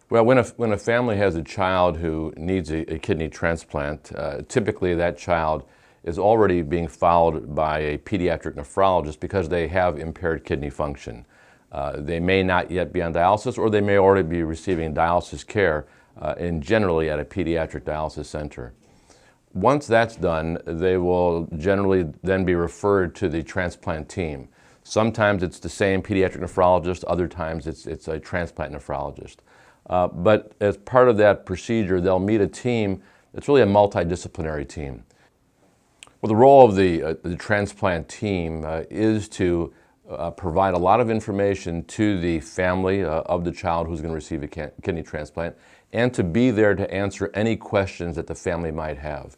Well, when a family has a child who needs a kidney transplant, typically that child is already being followed by a pediatric nephrologist because they have impaired kidney function. They may not yet be on dialysis, or they may already be receiving dialysis care, and generally at a pediatric dialysis center. Once that's done, they will generally then be referred to the transplant team. Sometimes it's the same pediatric nephrologist, other times it's a transplant nephrologist. But as part of that procedure, they'll meet a team that's really a multidisciplinary team. Well, the role of the transplant team is to provide a lot of information to the family of the child who's going to receive a kidney transplant, and to be there to answer any questions that the family might have.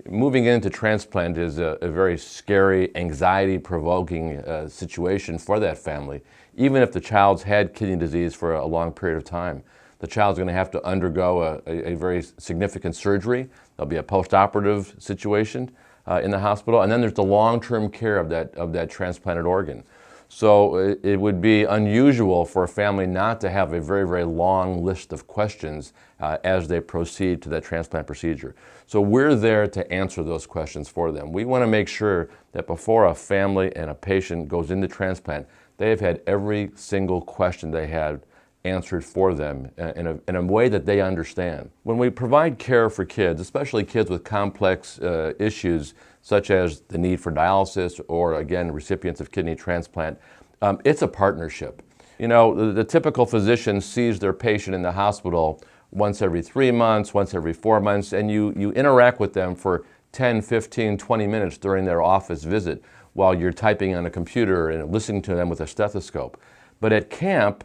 Moving into transplant is a very scary, anxiety-provoking situation for that family. Even if the child's had kidney disease for a long period of time, the child's going to have to undergo a very significant surgery. There'll be a post-operative situation in the hospital, and then there's the long-term care of that transplanted organ. So it would be unusual for a family not to have a very, very long list of questions as they proceed to that transplant procedure. So we're there to answer those questions for them. We want to make sure that before a family and a patient goes into transplant, they have had every single question they had answered for them in a way that they understand. When we provide care for kids, especially kids with complex issues such as the need for dialysis or, again, recipients of kidney transplant, it's a partnership. You know, the typical physician sees their patient in the hospital once every 3 months, once every 4 months, and you interact with them for 10, 15, 20 minutes during their office visit while you're typing on a computer and listening to them with a stethoscope. But at camp,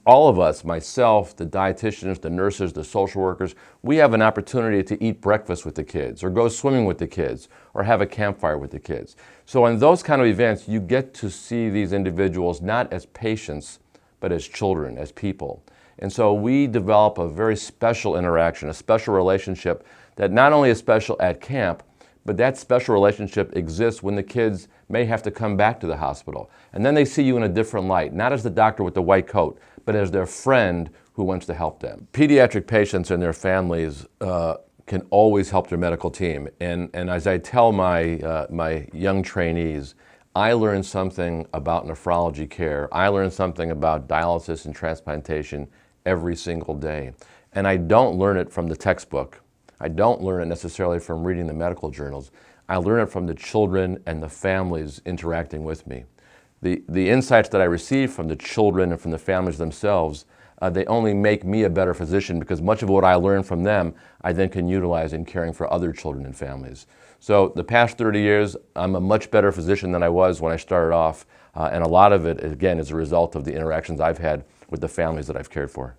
all of us, myself, the dietitians, the nurses, the social workers, we have an opportunity to eat breakfast with the kids, or go swimming with the kids, or have a campfire with the kids. So in those kind of events, you get to see these individuals not as patients, but as children, as people. And so we develop a very special interaction, a special relationship that not only is special at camp, but that special relationship exists when the kids may have to come back to the hospital. And then they see you in a different light, not as the doctor with the white coat, but as their friend who wants to help them. Pediatric patients and their families can always help their medical team. And as I tell my young trainees, I learned something about nephrology care. I learned something about dialysis and transplantation every single day. And I don't learn it from the textbook. I don't learn it necessarily from reading the medical journals. I learn it from the children and the families interacting with me. The insights that I receive from the children and from the families themselves, they only make me a better physician, because much of what I learn from them, I then can utilize in caring for other children and families. So the past 30 years, I'm a much better physician than I was when I started off, and a lot of it, again, is a result of the interactions I've had with the families that I've cared for.